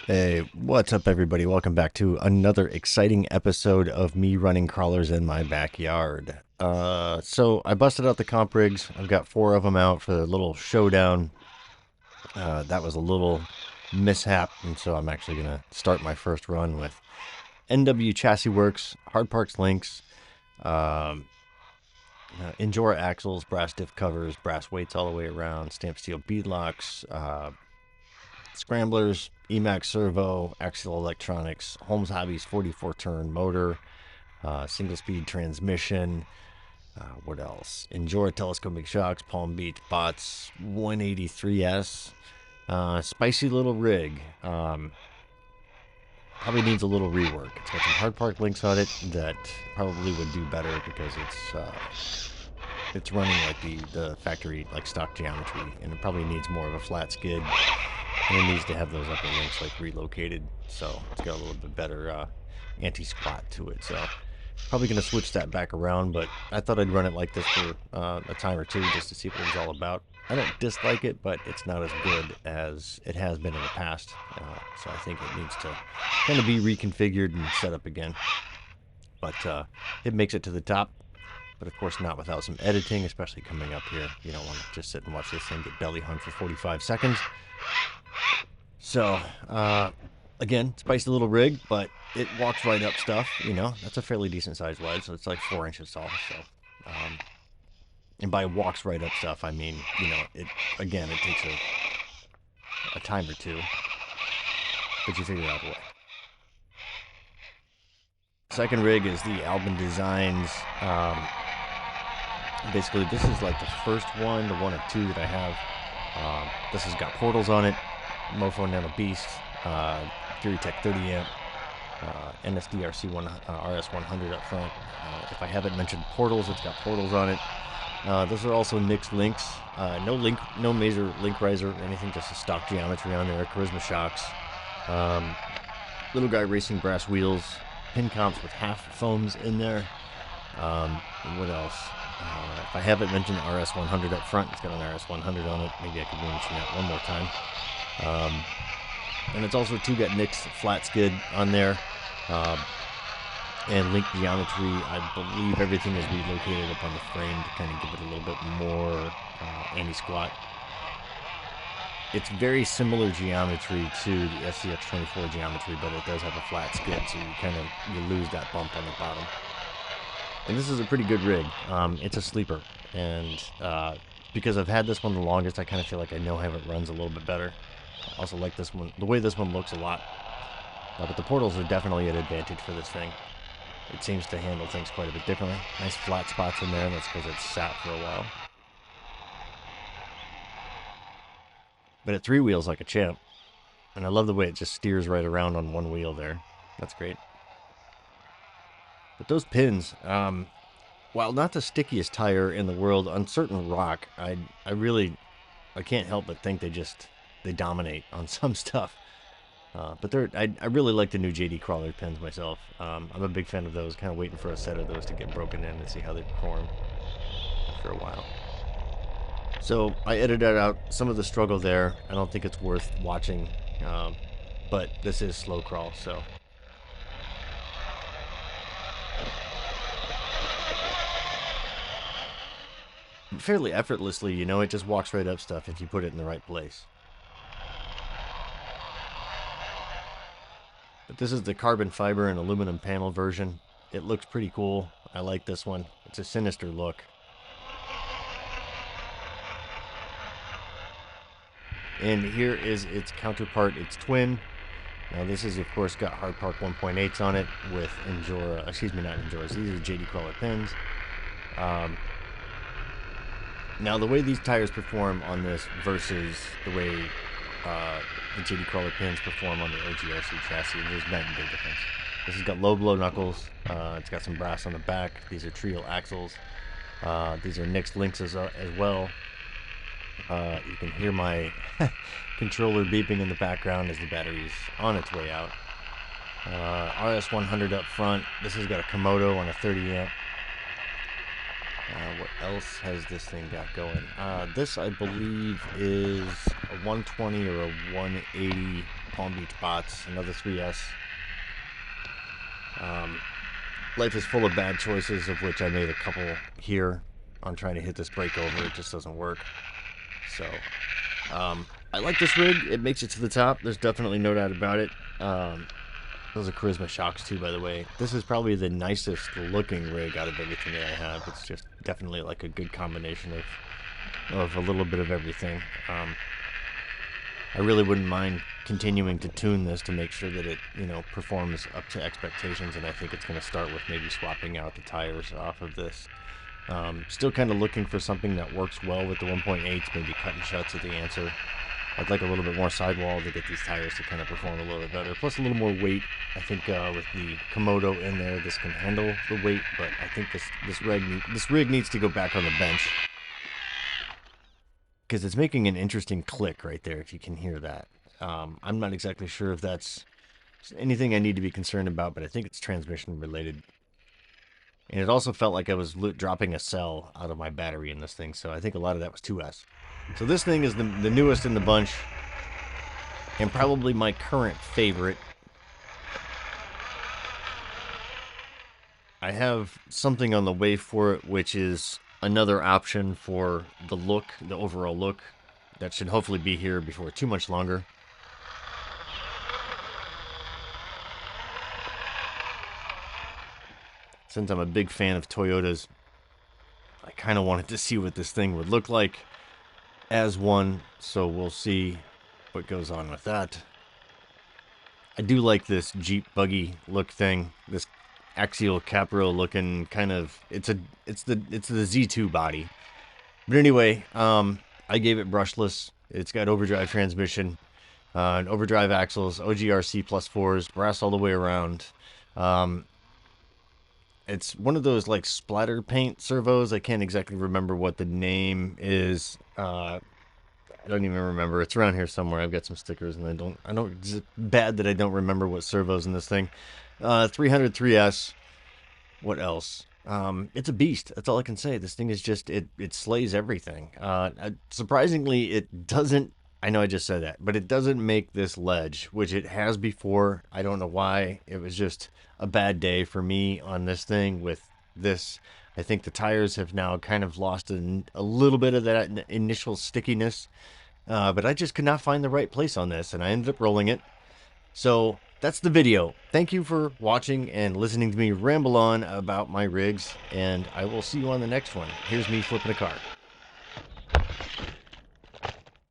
Hey, what's up, everybody? Welcome back to another exciting episode of me running crawlers in my backyard. So I busted out the comp rigs. I've got four of them out for the little showdown. That was a little mishap, and so I'm actually gonna start my first run with NW Chassis Works, Hard Parts Links, um, Injora axles, brass diff covers, brass weights all the way around, stamped steel beadlocks, scramblers, Emax servo, Axial Electronics, Holmes Hobbies 44 turn motor, single speed transmission. What else? Injora telescopic shocks, Palm Beach bots, 183S. Spicy little rig. Probably needs a little rework. It's got some hard part links on it that probably would do better because it's running like the factory like stock geometry, and it probably needs more of a flat skid, and it needs to have those upper links like relocated, so it's got a little bit better anti-squat to it. So probably going to switch that back around, but I thought I'd run it like this for a time or two just to see what it was all about. I don't dislike it, but it's not as good as it has been in the past, so I think it needs to kind of be reconfigured and set up again. But it makes it to the top, but of course not without some editing, especially coming up here. You don't want to just sit and watch this thing get belly hung for 45 seconds. So, again, spicy little rig, but it walks right up stuff. That's a fairly decent sized wedge, so it's like 4 inches tall. So, um, and by walks right up stuff, I mean, it again, it takes a time or two, but you figure out a way. Second rig is the Albin Designs. Basically, this is like the first one, the one of two that I have. This has got portals on it, Mofo Nano Beast, Fury Tech 30 amp, NSDRC RS100 up front. If I haven't mentioned portals, it's got portals on it. Those are also Nix links. No major link riser or anything, just a stock geometry on there. Charisma shocks. Little guy racing brass wheels. Pin comps with half foams in there. And what else? If I haven't mentioned RS100 up front, it's got an RS100 on it. Maybe I could mention that one more time. And it's also got Nix flat skid on there. And link geometry. I believe everything is relocated up on the frame to kind of give it a little bit more anti-squat. It's very similar geometry to the SCX24 geometry, but it does have a flat skid, so you lose that bump on the bottom. And this is a pretty good rig. It's a sleeper, and because I've had this one the longest, I kind of feel like I know how it runs a little bit better. I also like this one, the way this one looks a lot. But the portals are definitely an advantage for this thing. It seems to handle things quite a bit differently. Nice flat spots in there, and that's because it's sat for a while. But it three wheels like a champ. And I love the way it just steers right around on one wheel there. That's great. But those pins, while not the stickiest tire in the world, on certain rock, I can't help but think they dominate on some stuff. But I really like the new JD Crawler pins myself. I'm a big fan of those. Kind of waiting for a set of those to get broken in and see how they perform after a while. So I edited out some of the struggle there. I don't think it's worth watching, but this is slow crawl, so. Fairly effortlessly, it just walks right up stuff if you put it in the right place. But this is the carbon fiber and aluminum panel version. It looks pretty cool. I like this one. It's a sinister look. And here is its counterpart, its twin. Now this is, of course, got Hard Park 1.8s on it with Injora, not Injoras, these are JD Crawler pins. Now the way these tires perform on this versus the way the JD Crawler pins perform on the OGRC chassis, there's night and day difference. This has got low blow knuckles, it's got some brass on the back, these are Trio axles, these are Nix links as well. You can hear my controller beeping in the background as the battery's on its way out. RS100 up front. This has got a Komodo on a 30 amp. What else has this thing got going? This, I believe, is a 120 or a 180 Palm Beach Bots, another 3S. Life is full of bad choices, of which I made a couple here on trying to hit this break over. It just doesn't work. So, I like this rig. It makes it to the top. There's definitely no doubt about it. Those are Charisma shocks too, by the way. This is probably the nicest looking rig out of everything that I have. It's just definitely like a good combination of a little bit of everything. I really wouldn't mind continuing to tune this to make sure that it, performs up to expectations, and I think it's going to start with maybe swapping out the tires off of this. Still kind of looking for something that works well with the 1.8s, maybe cut and shuts at the answer. I'd like a little bit more sidewall to get these tires to kind of perform a little bit better. Plus a little more weight. I think with the Komodo in there, this can handle the weight, but I think this rig needs to go back on the bench. Because it's making an interesting click right there, if you can hear that. I'm not exactly sure if that's anything I need to be concerned about, but I think it's transmission related. And it also felt like I was dropping a cell out of my battery in this thing, so I think a lot of that was 2S. So this thing is the newest in the bunch, and probably my current favorite. I have something on the way for it, which is another option for the look, the overall look. That should hopefully be here before too much longer. Since I'm a big fan of Toyotas, I kind of wanted to see what this thing would look like as one, so we'll see what goes on with that. I do like this Jeep buggy look thing, this axial capro looking kind of, it's the Z2 body. But anyway, I gave it brushless. It's got overdrive transmission, overdrive axles, OGRC +4s, brass all the way around. It's one of those like splatter paint servos. I can't exactly remember what the name is. I don't even remember. It's around here somewhere. I've got some stickers, and I don't. It's bad that I don't remember what servos in this thing. 303S. What else? It's a beast. That's all I can say. This thing is just it slays everything. Surprisingly, it doesn't. I know I just said that, but it doesn't make this ledge, which it has before. I don't know why. It was just a bad day for me on this thing with this. I think the tires have now kind of lost a little bit of that initial stickiness, but I just could not find the right place on this, and I ended up rolling it. So that's the video. Thank you for watching and listening to me ramble on about my rigs, and I will see you on the next one. Here's me flipping a car.